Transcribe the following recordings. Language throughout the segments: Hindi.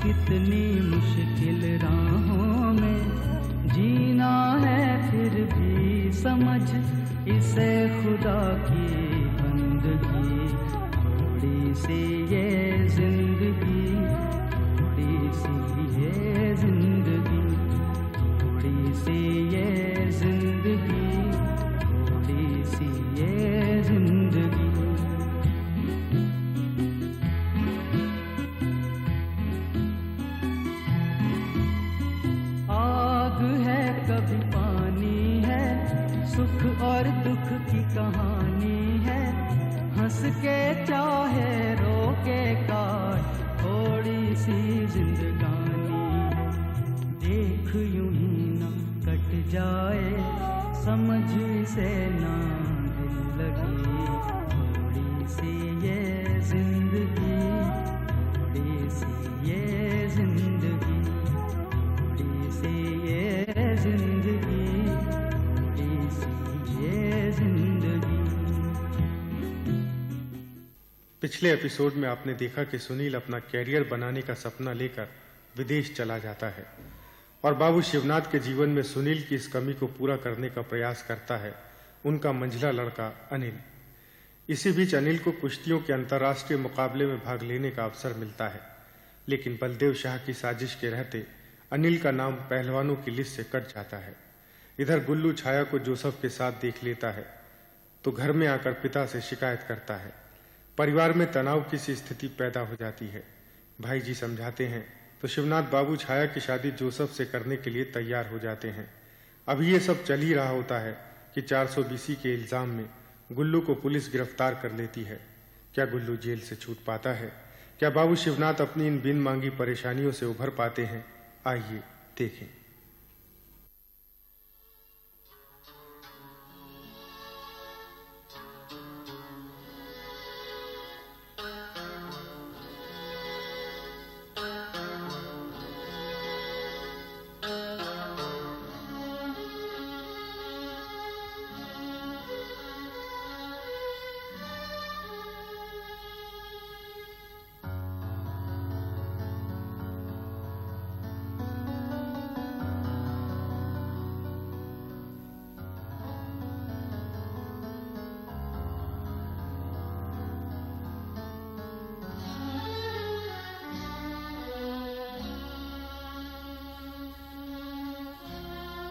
कितनी मुश्किल राहों में जीना है, फिर भी समझ इसे खुदा की बंदगी। थोड़ी सी ये जिंदगी, थोड़ी सी ये जिंदगी, थोड़ी सी ये जिंदगी, थोड़ी सी ये जिंदगी। आग है कभी पानी है, सुख और दुख की कहानी है। हंस के चाहे रो के काट, थोड़ी सी जिंदगानी है। देख यूं ही ना कट जाए, समझ से ना दिल लगी। थोड़ी सी ये जिंदगी, थोड़ी सी ये जिंदगी, थोड़ी सी ये जिंदगी, थोड़ी सी ये जिंदगी। पिछले एपिसोड में आपने देखा कि सुनील अपना कैरियर बनाने का सपना लेकर विदेश चला जाता है और बाबू शिवनाथ के जीवन में सुनील की इस कमी को पूरा करने का प्रयास करता है उनका मंझला लड़का अनिल। इसी बीच अनिल को कुश्तियों के अंतर्राष्ट्रीय मुकाबले में भाग लेने का अवसर मिलता है, लेकिन बलदेव शाह की साजिश के रहते अनिल का नाम पहलवानों की लिस्ट से कट जाता है। इधर गुल्लू छाया को जोसेफ के साथ देख लेता है तो घर में आकर पिता से शिकायत करता है। परिवार में तनाव की सी स्थिति पैदा हो जाती है। भाई जी समझाते हैं तो शिवनाथ बाबू छाया की शादी जोसेफ से करने के लिए तैयार हो जाते हैं। अभी ये सब चल ही रहा होता है कि 420 के इल्जाम में गुल्लू को पुलिस गिरफ्तार कर लेती है। क्या गुल्लू जेल से छूट पाता है? क्या बाबू शिवनाथ अपनी इन बिन मांगी परेशानियों से उभर पाते हैं? आइए देखें।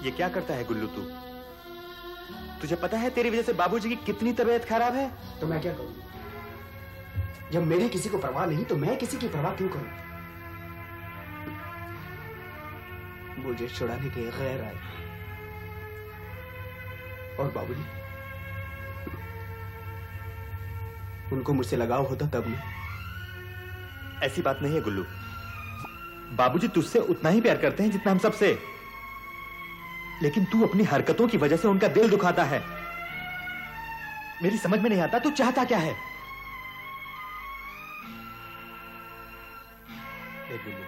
ये क्या करता है गुल्लू तू? तुझे पता है तेरी वजह से बाबूजी की कितनी तबीयत खराब है? तो मैं क्या करूं? जब मेरी किसी को परवाह नहीं तो मैं किसी की परवाह क्यों करूं? मुझे छुड़ाने के गैर आए और बाबूजी, उनको मुझसे लगाव होता तब ना। ऐसी बात नहीं है गुल्लू, बाबूजी तुझसे उतना ही प्यार करते हैं जितना हम सबसे, लेकिन तू अपनी हरकतों की वजह से उनका दिल दुखाता है। मेरी समझ में नहीं आता तू चाहता क्या है? गुल्लू,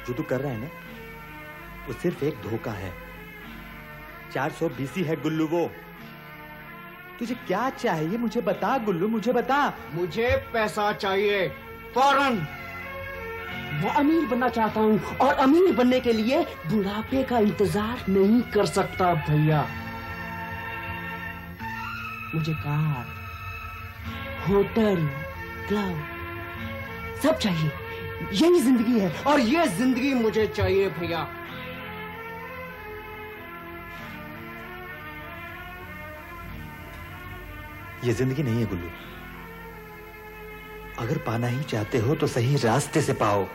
जो तू कर रहा है ना वो सिर्फ एक धोखा है। 420 है गुल्लू वो। तुझे क्या चाहिए मुझे बता गुल्लू, मुझे बता। मुझे पैसा चाहिए फौरन। मैं अमीर बनना चाहता हूँ और अमीर बनने के लिए बुढ़ापे का इंतजार नहीं कर सकता भैया। मुझे कार, होटल, क्लब सब चाहिए। यही जिंदगी है और ये जिंदगी मुझे चाहिए भैया। ये जिंदगी नहीं है गुल्लू। अगर पाना ही चाहते हो तो सही रास्ते से पाओ।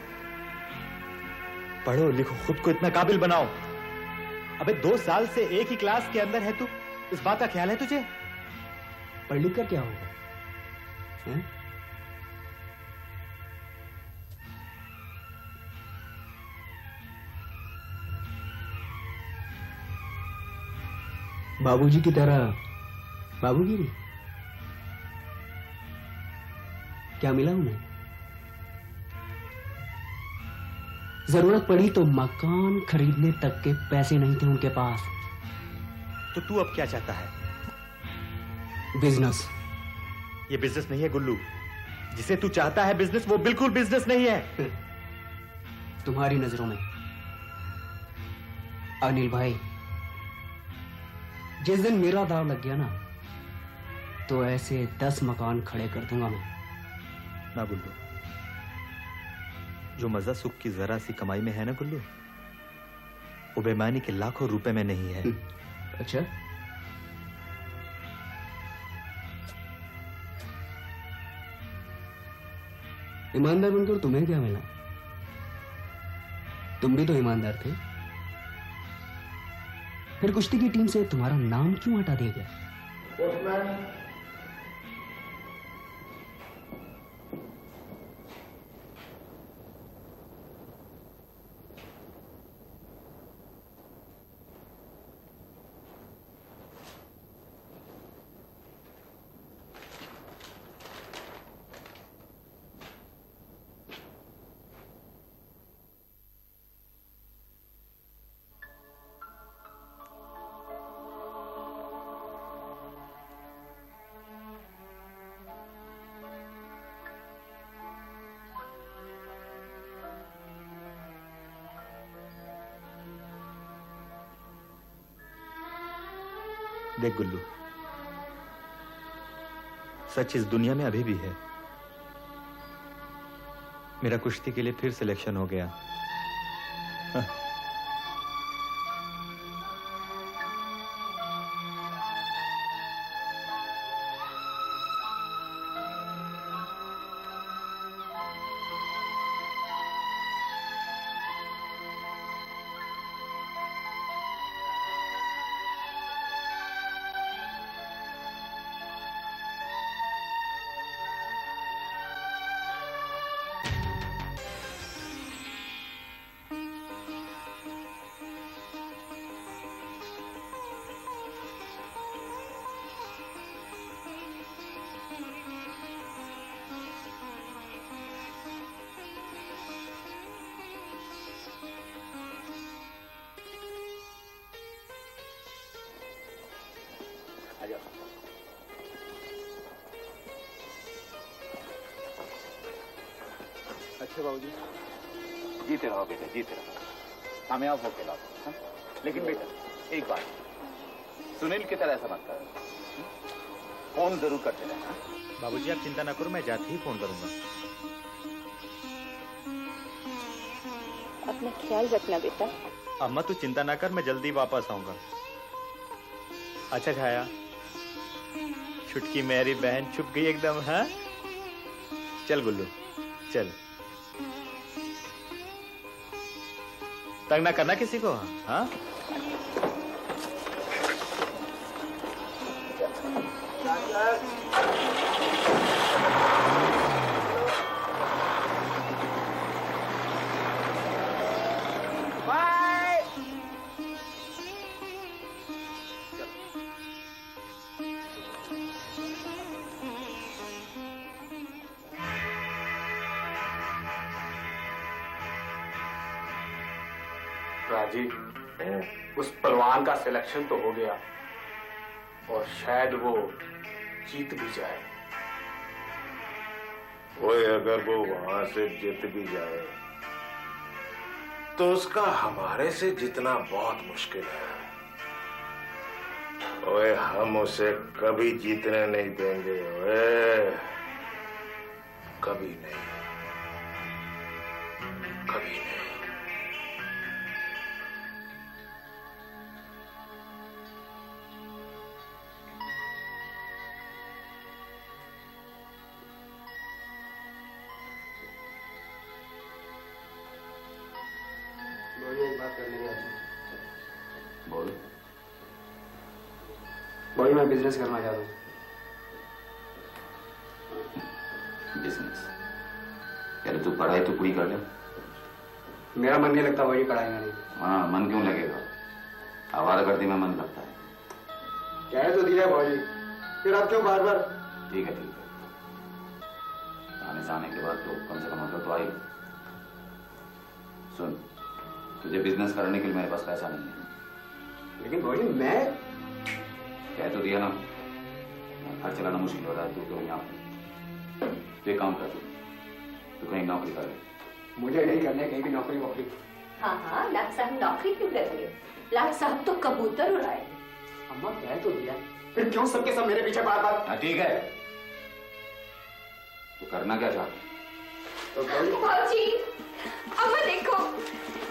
पढ़ो लिखो, खुद को इतना काबिल बनाओ। अबे 2 साल से एक ही क्लास के अंदर है तू, इस बात का ख्याल है तुझे? पढ़ लिख कर क्या होगा? बाबूजी की तरह बाबूगिरी क्या मिला उन्हें? जरूरत पड़ी तो मकान खरीदने तक के पैसे नहीं थे उनके पास। तो तू अब क्या चाहता है? बिजनेस। ये बिजनेस नहीं है गुल्लू, जिसे तू चाहता है बिजनेस, वो बिल्कुल बिजनेस नहीं है। तुम्हारी नजरों में अनिल भाई, जिस दिन मेरा दाव लग गया ना, तो ऐसे 10 मकान खड़े कर दूंगा मैं। ना गुल्लू, जो मजा सुख की जरा सी कमाई में है ना गुल्लू, वो बेईमानी के लाखों रुपए में नहीं है। अच्छा, ईमानदार बनकर तुम्हें क्या मिला? तुम भी तो ईमानदार थे। फिर कुश्ती की टीम से तुम्हारा नाम क्यों हटा दिया गया? देख गुल्लू, सच इस दुनिया में अभी भी है। मेरा कुश्ती के लिए फिर सिलेक्शन हो गया। अच्छे बाबूजी, जीते रहो बेटा, जीते रहो, कामयाब होके लाओ। हाँ? लेकिन बेटा एक बात, सुनील की तरह ऐसा मत करो, फोन जरूर करते रहना। बाबूजी आप चिंता ना करो, मैं जाते ही फोन करूंगा। अपना ख्याल रखना बेटा। अम्मा तू चिंता ना कर, मैं जल्दी वापस आऊंगा। अच्छा छाया, छुटकी मेरी बहन छुप गई एकदम। हाँ चल गुल्लू चल, तंग ना करना किसी को। हाँ राजी, उस पहलवान का सिलेक्शन तो हो गया और शायद वो जीत भी जाए। ओए अगर वो वहां से जीत भी जाए तो उसका हमारे से जीतना बहुत मुश्किल है। ओए हम उसे कभी जीतने नहीं देंगे। ओए कभी नहीं, कभी नहीं। बोल। भाई मैं बिजनेस करना चाहता हूँ। बिजनेस? यार तू पढ़ाई तो पूरी कर ले। मेरा मन नहीं लगता भाई पढ़ाई में। नहीं, हाँ मन क्यों लगेगा, आवारागर्दी में मन लगता है। कह तो दिया भाई, फिर आप क्यों बार बार? ठीक है ठीक है, आने से आने के बाद तो कम से कम मतलब तो आई। सुन, तुझे बिजनेस करने के लिए मेरे पास पैसा नहीं है। लेकिन भाई मैं कह तो दिया ना, घर चलाना मुश्किल हो रहा है, तू तो यहाँ तो एक काम कर तू कहीं नौकरी कर ले। मुझे नहीं करने कहीं भी नौकरी वोकरी। हाँ हाँ, लाख साहब नौकरी क्यों करेंगे? लाख साहब तो कबूतर उड़ाएंगे। अम्मा कह तो दिया, फिर क्यों सबके सब मेरे पीछे बार बार? हाँ ठीक है, तो करना क्या चाहती? तो भाजी, अम्मा देखो,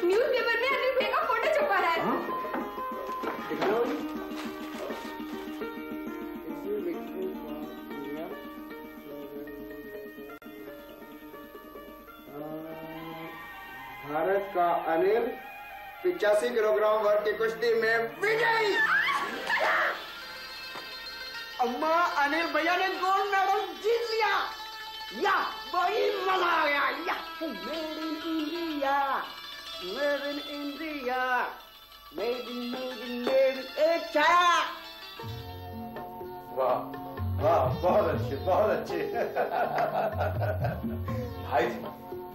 न्यूज़पेपर में अनिल भैया का फोटो छपा रहा है। भारत का अनिल 85 किलोग्राम वर्ग की कुश्ती में विजयी। अम्मा, अनिल भैया ने गोल्ड मेडल जीत लिया। या बड़ी मजा आ गया। या made in India, made in India, made in एक छाया। वाह वाह, बहुत अच्छे बहुत अच्छे। भाई जी,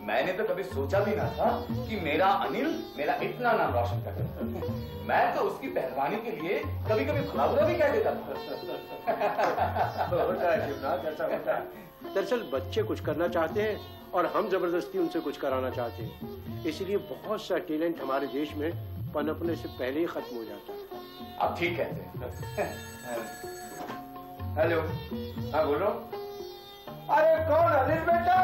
मैंने तो कभी सोचा भी ना था कि मेरा अनिल मेरा इतना नाम रोशन कर देगा। मैं तो उसकी पहलवानी के लिए कभी कभी भला बुरा भी कह देता था। होता है शिवनाथ, ऐसा होता है। दरअसल बच्चे कुछ करना चाहते हैं और हम जबरदस्ती उनसे कुछ कराना चाहते हैं, इसलिए बहुत सा टैलेंट हमारे देश में पनपने से पहले ही खत्म हो जाता है। आप ठीक कहते हैं। हेलो, हाँ बोलो। अरे कौन अनिल बेटा?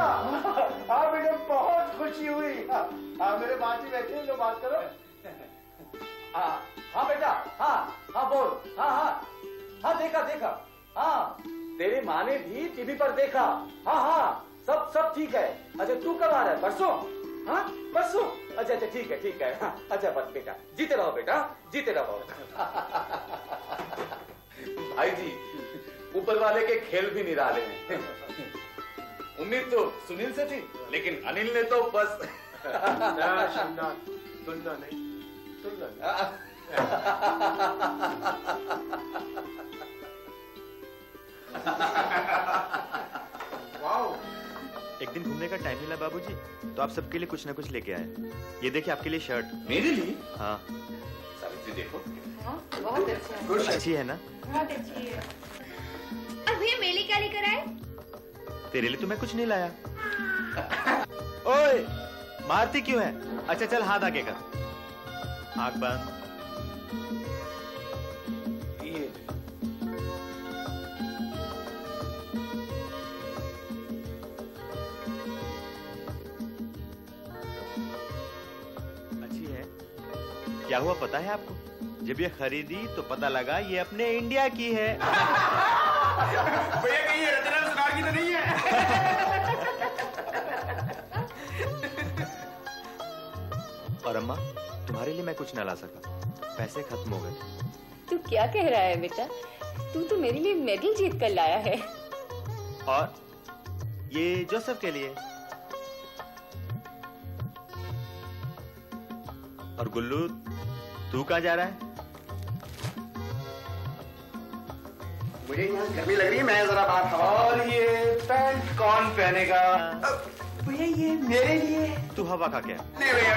हाँ मुझे बहुत खुशी हुई। हाँ मेरे बाजी बैठे हैं, लो बात करो। हाँ बेटा, हाँ हाँ बोल। हाँ हाँ हाँ, देखा देखा। हाँ, तेरी माँ ने भी टीवी पर देखा। हाँ हाँ, सब ठीक है। अच्छा तू कब आ रहा है? परसों? हाँ परसों? अच्छा अच्छा ठीक है। हाँ, अच्छा बस बेटा, जीते रहो बेटा, जीते रहो। भाई जी, ऊपर वाले के खेल भी निराले हैं। उम्मीद तो सुनील से थी, लेकिन अनिल ने तो बस तुलना नहीं। एक दिन घूमने का टाइम मिला बाबूजी, तो आप सबके लिए कुछ ना कुछ लेके आए। ये देखिए आपके लिए शर्ट। मेरे लिए? हाँ सावित्री देखो। हाँ, बहुत अच्छा है। अच्छी है ना? बहुत अच्छी है। और भैया मेले क्या लेकर आए? तेरे लिए तो मैं कुछ नहीं लाया। ओए, मारती क्यों है? अच्छा चल हाथ आगे कर, आंख बंद। ये अच्छी है। क्या हुआ पता है आपको? जब ये खरीदी तो पता लगा ये अपने इंडिया की है। भैया कहीं रचना सुनार की तो नहीं है? और अम्मा, तुम्हारे लिए मैं कुछ ना ला सका, पैसे खत्म हो गए। तू क्या कह रहा है बेटा? तू तो मेरे लिए मेडल जीत कर लाया है। और ये जोसेफ के लिए। और गुल्लू, तू कहाँ जा रहा है? मुझे यहाँ गर्मी लग रही है, मैं जरा बाहर हवा। और ये पैंट कौन पहनेगा? भैया ये मेरे लिए। तू हवा खा क्या? नहीं भैया,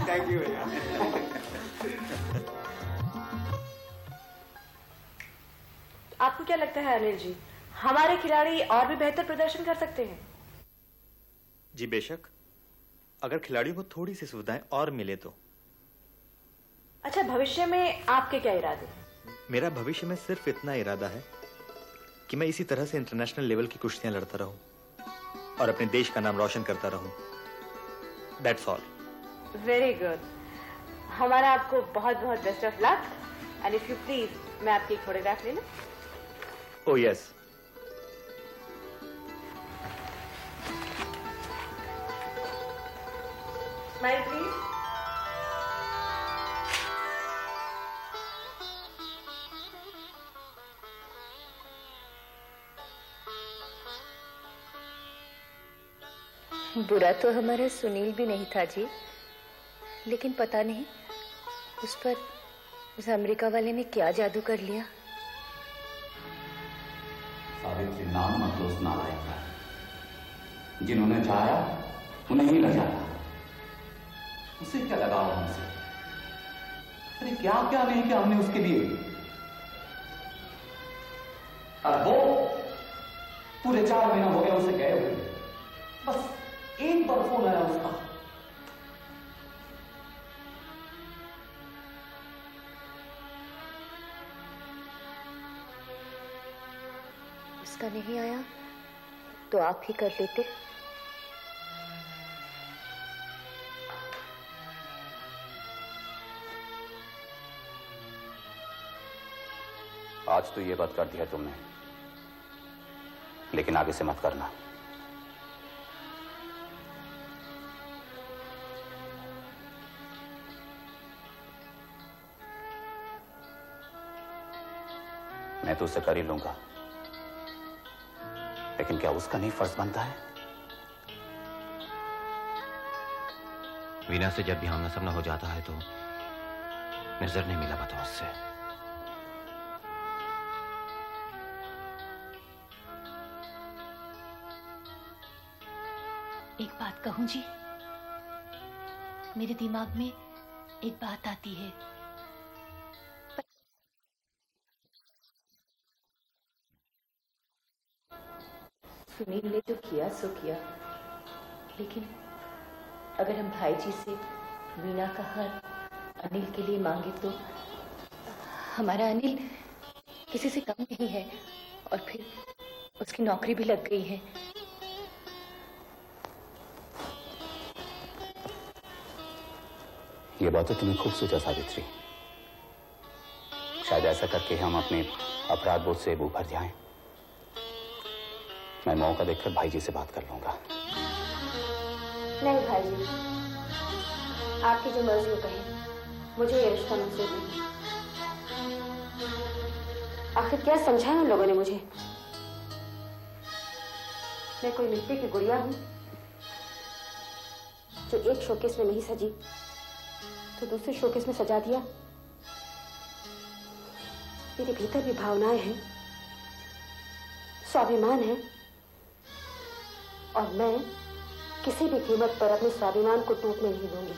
थैंक यू भैया। आपको क्या लगता है अनिल जी, हमारे खिलाड़ी और भी बेहतर प्रदर्शन कर सकते हैं? जी बेशक, अगर खिलाड़ियों को थोड़ी सी सुविधाएं और मिले तो। अच्छा, भविष्य में आपके क्या इरादे हैं? मेरा भविष्य में सिर्फ इतना इरादा है कि मैं इसी तरह से इंटरनेशनल लेवल की कुश्तियां लड़ता रहूं और अपने देश का नाम रोशन करता रहूं। That's all. Very good. हमारा आपको बहुत बहुत best of luck. And if you please, मैं आपकी एक फोटोग्राफ ले लूं? Oh yes. Smile please. बुरा तो हमारा सुनील भी नहीं था जी, लेकिन पता नहीं उस पर उस अमेरिका वाले ने क्या जादू कर लिया। सावित्री नाम मत उस नालायक का, जिन्होंने चाहा उन्हें ही लजाया। उसे क्या लगाव हमसे? अरे क्या क्या नहीं क्या हमने उसके लिए। और वो पूरे 4 महीना हो गया उसे गए हुए, बस एक बार फोन आया उसका। उसका नहीं आया तो आप ही कर लेते। आज तो ये बात कर दिया तुमने, लेकिन आगे से मत करना। मैं तो उसे कर ही लूंगा, लेकिन क्या उसका नहीं फर्ज बनता है? वीना से जब भी आमना सामना हो जाता है तो नजर नहीं मिला पाता उससे। एक बात कहूं जी, मेरे दिमाग में एक बात आती है। सुनील ने जो किया सो किया, लेकिन अगर हम भाई जी से वीना का हाथ अनिल के लिए मांगे तो हमारा अनिल किसी से कम नहीं है, और फिर उसकी नौकरी भी लग गई है। ये बात तो तुम्हें खूब सोचा सावित्री। शायद ऐसा करके हम अपने अपराध बोध से उभर जाएं। मैं मौका देखकर भाई जी से बात कर लूंगा। नहीं भाई जी, आपकी जो मर्जी हो कहें, मुझे ये रिश्ता मंजूर नहीं। आखिर क्या समझाया उन लोगों ने मुझे? मैं कोई मिट्टी की गुड़िया हूं जो एक शोकेस में नहीं सजी तो दूसरे शोकेस में सजा दिया। मेरे भीतर भी भावनाएं हैं, स्वाभिमान है, और मैं किसी भी कीमत पर अपने स्वाभिमान को टूटने नहीं दूंगी।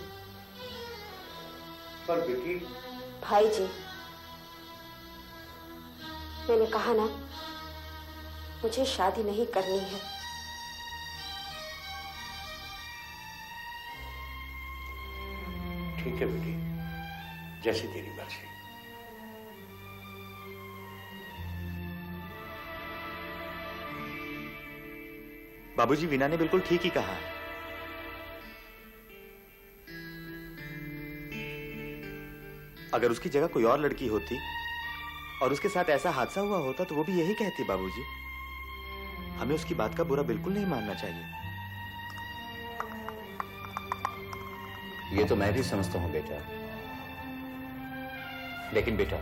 पर बेटी, भाई जी, मैंने कहा ना, मुझे शादी नहीं करनी है। ठीक है बेटी, जैसी तेरी मर्जी। बाबूजी, वीना ने बिल्कुल ठीक ही कहा है। अगर उसकी जगह कोई और लड़की होती और उसके साथ ऐसा हादसा हुआ होता तो वो भी यही कहती। बाबूजी, हमें उसकी बात का बुरा बिल्कुल नहीं मानना चाहिए। ये तो मैं भी समझता हूं बेटा, लेकिन बेटा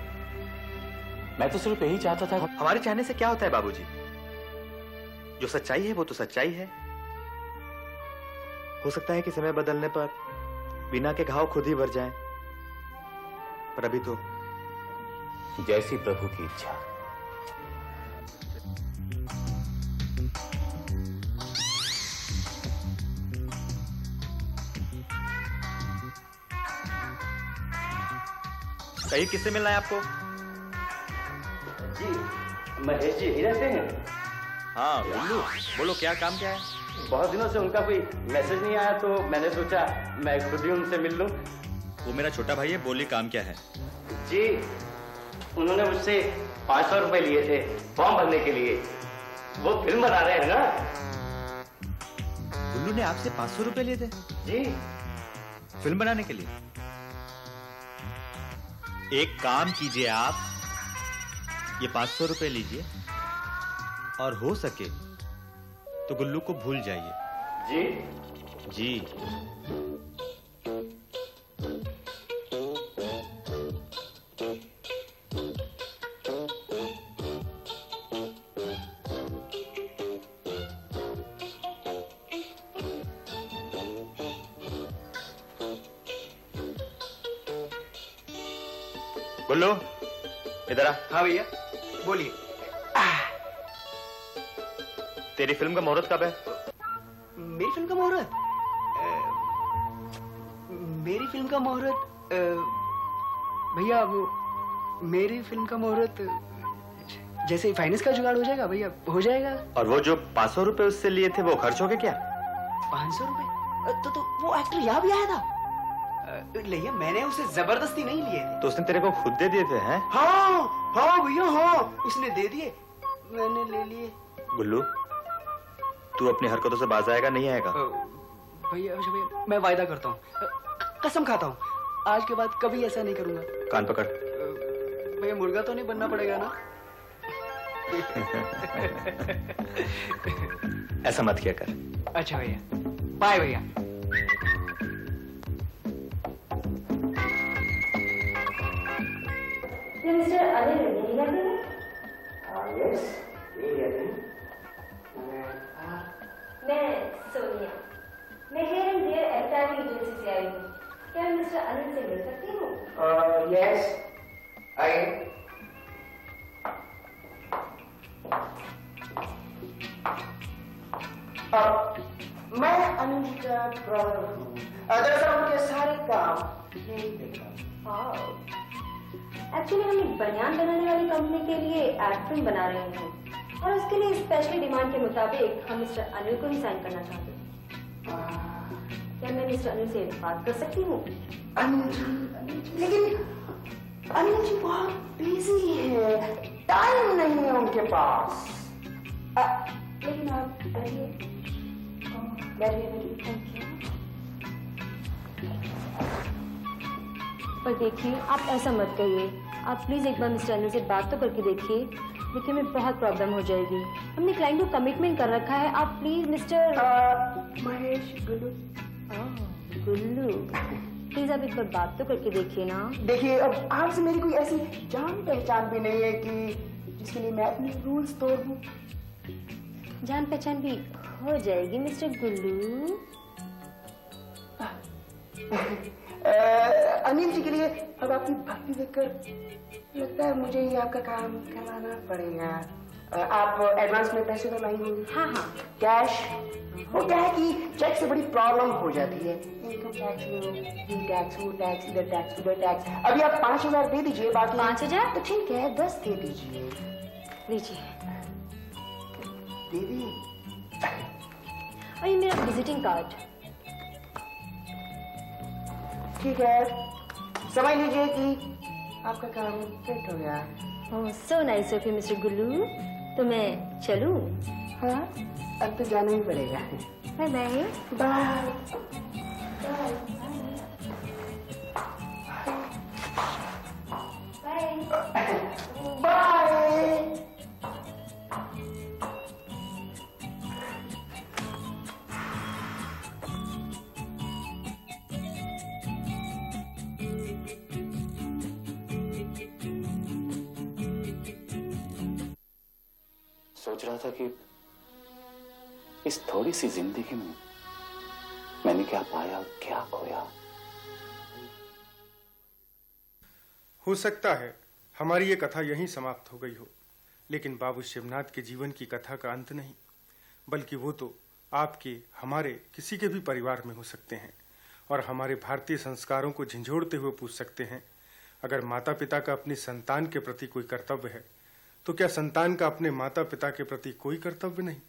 मैं तो सिर्फ यही चाहता था। हमारे चाहने से क्या होता है बाबूजी? जो सच्चाई है वो तो सच्चाई है। हो सकता है कि समय बदलने पर वीना के घाव खुद ही भर जाएं, पर अभी तो जैसी प्रभु की इच्छा। कहीं किससे मिलना है आपको? जी, महेश जी ही रहते हैं। हाँ गुल्लू, बोलो क्या काम क्या है? बहुत दिनों से उनका कोई मैसेज नहीं आया तो मैंने सोचा मैं खुद ही उनसे मिल लूं। वो मेरा छोटा भाई है, बोली काम क्या है? जी, उन्होंने मुझसे 500 रुपए लिए थे फॉर्म भरने के लिए। वो फिल्म बना रहे हैं ना। गुल्लू ने आपसे 500 रुपए लिए थे? जी, फिल्म बनाने के लिए। एक काम कीजिए, आप ये 500 रुपए लीजिए और हो सके तो गुल्लू को भूल जाइए। जी जी। गुल्लू, इधर आ। हाँ भैया, बोलिए। तेरी फिल्म का मुहूर्त कब है? मेरी फिल्म का मुहूर्त? मेरी फिल्म का मुहूर्त भैया, वो मेरी फिल्म का मुहूर्त जैसे ही फाइनेंस का जुगाड़ हो जाएगा भैया, हो जाएगा। और वो जो 500 रुपए उससे लिए थे वो खर्च हो गए क्या? 500 रुपए? तो वो एक्टर यहाँ भी आया था? भैया मैंने उसे जबरदस्ती नहीं लिए थे। तो उसने तेरे को खुद दे दिए थे हैं? हाँ भैया हाँ, उसने दे दिए, मैंने ले लिए। गुल्लू, तू अपनी हरकतों से बाज आएगा नहीं आएगा? भैया मैं वायदा करता हूँ, कसम खाता हूँ, आज के बाद कभी ऐसा नहीं करूंगा। कान पकड़। भैया मुर्गा तो नहीं बनना पड़ेगा ना? ऐसा मत किया कर। अच्छा भैया, बाय भैया। ये मिस्टर अनिल यही रहते हैं? यस, यही रहते हैं। मैं सोनिया, मैं hair and hair advertising agency से आई हूँ। क्या मैं मिस्टर अनिल से मिल सकती हूँ? यस, आइए। मैं अनिल जी का ब्रदर हूँ। दरअसल उनके सारे काम नहीं देखा। एक्चुअली हम एक बनियान बनाने वाली कंपनी के लिए एड फिल्म बना रहे हैं और उसके लिए स्पेशली डिमांड के मुताबिक हम मिस्टर अनिल को ही साइन करना चाहते हैं। क्या मैं मिस्टर अनिल से बात कर सकती हूँ? अनिल जी, लेकिन अनिल जी बहुत बिजी है, टाइम नहीं है उनके पास। लेकिन आप बैठिए, बैठिए। पर देखिए, आप ऐसा मत कहिए, आप प्लीज एक बार मिस्टर अनिल से बात तो करके देखिए। देखिए में बहुत प्रॉब्लम हो जाएगी, हमने क्लाइंट को कमिटमेंट कर रखा है। आप please mister Mahesh Gullu, please आप एक बार बात तो करके देखिए ना। देखिए अब आपसे मेरी कोई ऐसी जान पहचान भी नहीं है कि जिसके लिए मैं अपने रूल्स तोड़ दूं। जान पहचान भी हो जाएगी मिस्टर गुल्लू। अनिल जी के लिए अब आपकी भक्ति देखकर लगता है मुझे ही आपका काम करवाना पड़ेगा। आप एडवांस में पैसे तो लाई होंगी? हाँ, कैश। वो क्या है कि चेक से बड़ी प्रॉब्लम हो जाती है, इनकम टैक्स लो, ये टैक्स, वो टैक्स, इधर टैक्स, उधर टैक्स। अभी आप 5000 दे दीजिए, बाकी 5000 तो ठीक है, 10 दे दीजिए। लीजिए, दे दिए। और ये मेरा विजिटिंग कार्ड। ठीक है, समझ लीजिए कि आपका काम सेट हो गया। Oh so nice of you mister Gullu. तो मैं चलूं? हाँ, अब तो जाना ही पड़ेगा। Bye bye. बाय। बाय। सोच रहा था कि इस थोड़ी सी जिंदगी में मैंने क्या पाया, क्या खोया। हो सकता है हमारी ये कथा यहीं समाप्त हो गई हो, लेकिन बाबू शिवनाथ के जीवन की कथा का अंत नहीं, बल्कि वो तो आपके, हमारे, किसी के भी परिवार में हो सकते हैं और हमारे भारतीय संस्कारों को झंझोड़ते हुए पूछ सकते हैं, अगर माता पिता का अपनी संतान के प्रति कोई कर्तव्य है तो क्या संतान का अपने माता पिता के प्रति कोई कर्तव्य नहीं?